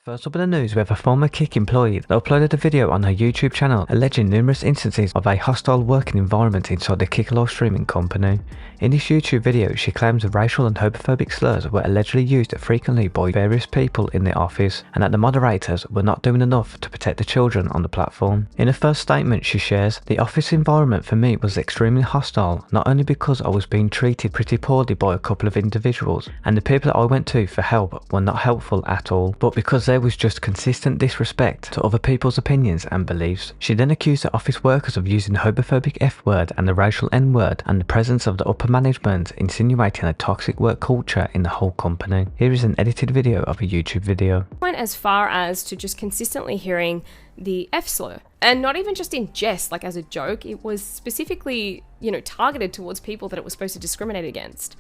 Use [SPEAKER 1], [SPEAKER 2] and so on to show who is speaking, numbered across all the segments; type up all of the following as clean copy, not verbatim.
[SPEAKER 1] First up in the news, we have a former Kik employee that uploaded a video on her YouTube channel alleging numerous instances of a hostile working environment inside the Kik live streaming company. In this YouTube video, she claims racial and homophobic slurs were allegedly used frequently by various people in the office, and that the moderators were not doing enough to protect the children on the platform. In her first statement, she shares, "The office environment for me was extremely hostile, not only because I was being treated pretty poorly by a couple of individuals, and the people that I went to for help were not helpful at all, but because there was just consistent disrespect to other people's opinions and beliefs." She then accused the office workers of using the homophobic F word and the racial N word, and the presence of the upper management insinuating a toxic work culture in the whole company. Here is an edited video of a YouTube video.
[SPEAKER 2] Went as far as to just consistently hearing the F slur, and not even just in jest, like as a joke. It was specifically, targeted towards people that it was supposed to discriminate against.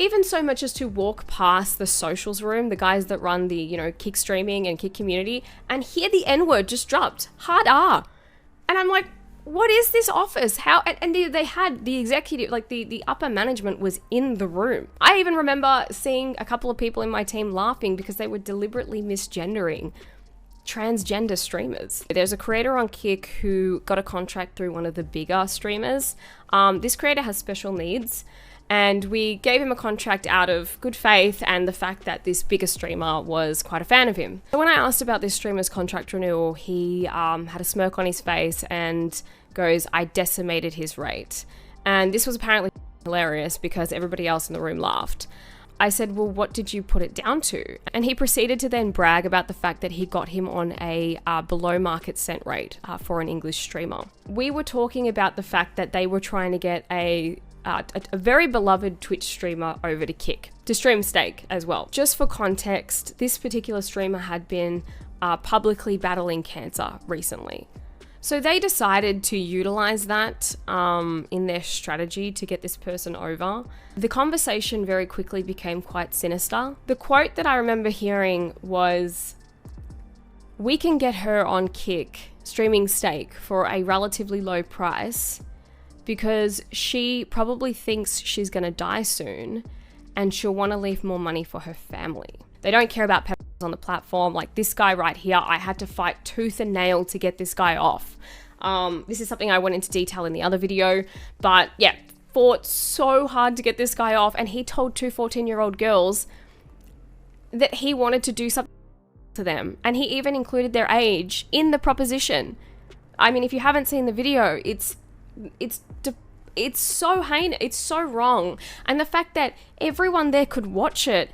[SPEAKER 2] Even so much as to walk past the socials room, the guys that run the, Kik streaming and Kik community, and hear the N-word just dropped. Hard R. And I'm like, what is this office? How? And they had the executive, like the upper management was in the room. I even remember seeing a couple of people in my team laughing because they were deliberately misgendering transgender streamers. There's a creator on Kik who got a contract through one of the bigger streamers. This creator has special needs, and we gave him a contract out of good faith and the fact that this bigger streamer was quite a fan of him. So when I asked about this streamer's contract renewal, he had a smirk on his face and goes, "I decimated his rate." And this was apparently hilarious because everybody else in the room laughed. I said, "Well, what did you put it down to?" And he proceeded to then brag about the fact that he got him on a below market cent rate for an English streamer. We were talking about the fact that they were trying to get a very beloved Twitch streamer over to Kik, to stream Steak as well. Just for context, this particular streamer had been publicly battling cancer recently. So they decided to utilize that in their strategy to get this person over. The conversation very quickly became quite sinister. The quote that I remember hearing was, "We can get her on Kik streaming Steak for a relatively low price because she probably thinks she's gonna die soon and she'll want to leave more money for her family." They don't care about on the platform. Like this guy right here, I had to fight tooth and nail to get this guy off. This is something I went into detail in the other video, but yeah, fought so hard to get this guy off, and he told two 14-year-old girls that he wanted to do something to them, and he even included their age in the proposition. I mean, if you haven't seen the video, it's so heinous, it's so wrong, and the fact that everyone there could watch it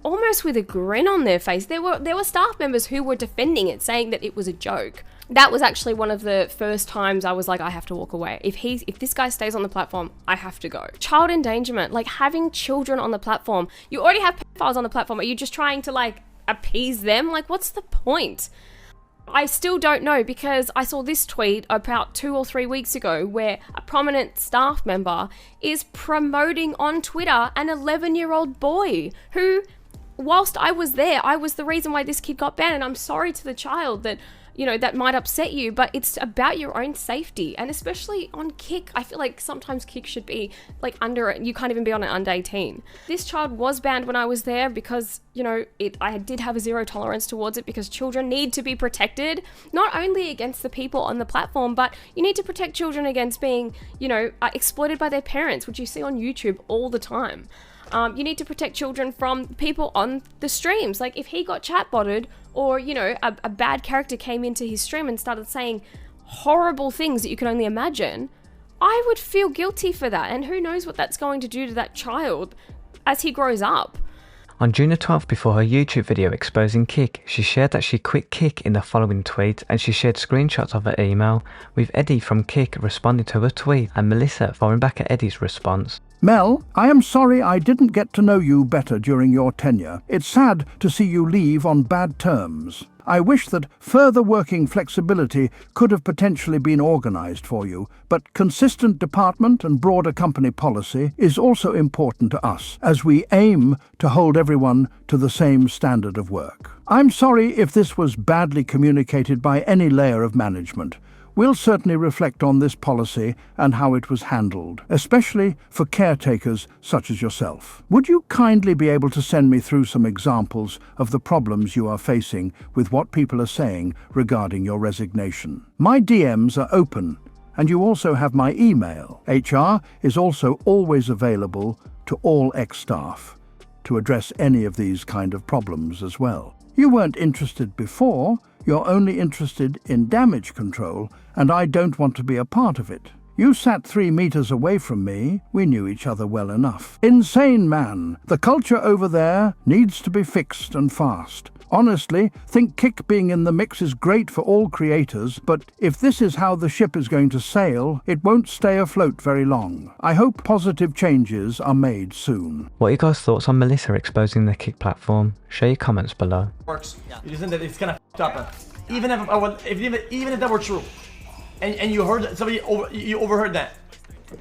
[SPEAKER 2] almost with a grin on their face. There were staff members who were defending it, saying that it was a joke. That was actually one of the first times I was like, I have to walk away. If this guy stays on the platform, I have to go. Child endangerment, like having children on the platform. You already have pedophiles on the platform. Are you just trying to appease them? Like, what's the point? I still don't know, because I saw this tweet about 2 or 3 weeks ago where a prominent staff member is promoting on Twitter an 11-year-old boy who, whilst I was there, I was the reason why this kid got banned. And I'm sorry to the child that, that might upset you, but it's about your own safety. And especially on Kik, I feel like sometimes Kik should be you can't even be on it under 18. This child was banned when I was there because, I did have a zero tolerance towards it, because children need to be protected, not only against the people on the platform, but you need to protect children against being, exploited by their parents, which you see on YouTube all the time. You need to protect children from people on the streams. Like if he got chatbotted, or, a bad character came into his stream and started saying horrible things that you can only imagine, I would feel guilty for that. And who knows what that's going to do to that child as he grows up.
[SPEAKER 1] On June the 12th, before her YouTube video exposing Kik, she shared that she quit Kik in the following tweet, and she shared screenshots of her email, with Eddie from Kik responding to her tweet and Melissa firing back at Eddie's response.
[SPEAKER 3] "Mel, I am sorry I didn't get to know you better during your tenure. It's sad to see you leave on bad terms. I wish that further working flexibility could have potentially been organised for you, but consistent department and broader company policy is also important to us, as we aim to hold everyone to the same standard of work. I'm sorry if this was badly communicated by any layer of management. We'll certainly reflect on this policy and how it was handled, especially for caretakers such as yourself. Would you kindly be able to send me through some examples of the problems you are facing with what people are saying regarding your resignation? My DMs are open, and you also have my email. HR is also always available to all ex-staff to address any of these kind of problems as well. You weren't interested before, you're only interested in damage control, and I don't want to be a part of it. You sat 3 meters away from me, we knew each other well enough. Insane man, the culture over there needs to be fixed and fast. Honestly, think Kick being in the mix is great for all creators, but if this is how the ship is going to sail, it won't stay afloat very long. I hope positive changes are made soon.
[SPEAKER 1] What are your guys' thoughts on Melissa exposing the Kick platform? Share your comments below.
[SPEAKER 4] Works. You think that it's kind of up. Even if that were true, and you heard somebody you overheard that,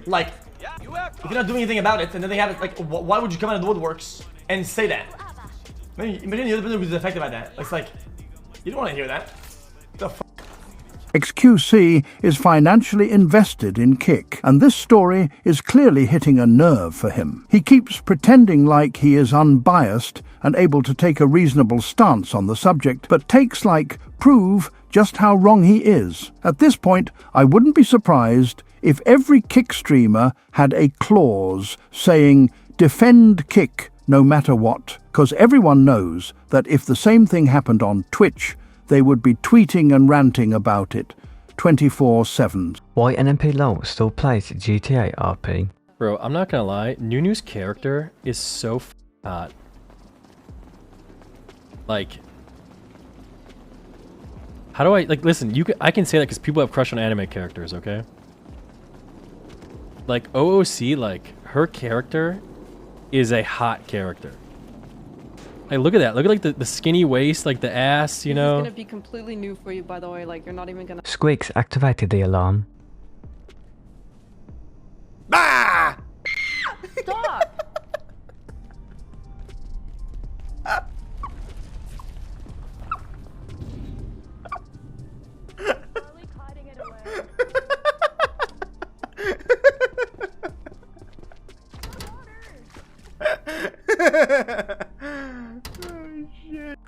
[SPEAKER 4] like, if you're not doing anything about it, and then they have it, like, why would you come out of the woodworks and say that? Imagine the other person who's affected by that. It's like, you don't want to hear that. The f.
[SPEAKER 3] xQc is financially invested in Kick, and this story is clearly hitting a nerve for him. He keeps pretending like he is unbiased and able to take a reasonable stance on the subject, but takes like prove just how wrong he is. At this point, I wouldn't be surprised if every Kick streamer had a clause saying, "Defend Kick no matter what," because everyone knows that if the same thing happened on Twitch, they would be tweeting and ranting about it 24/7.
[SPEAKER 1] Why NMP LOL still plays GTA RP?
[SPEAKER 5] Bro, I'm not gonna lie, Nunu's character is so hot. Like, how do I, like, listen, I can say that because people have crush on anime characters, okay? Like, OOC, like, her character is a hot character. Like, look at that. Look at, like, the skinny waist, like, the ass, you know?
[SPEAKER 6] It's gonna be completely new for you, by the way. Like, you're not even gonna...
[SPEAKER 1] Squeaks activated the alarm.
[SPEAKER 4] Ah!
[SPEAKER 6] Stop!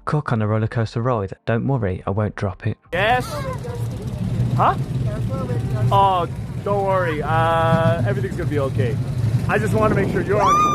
[SPEAKER 1] Cook on a roller coaster ride. Don't worry, I won't drop it.
[SPEAKER 7] Yes? Huh? Oh, don't worry. Everything's gonna be okay. I just want to make sure you're on.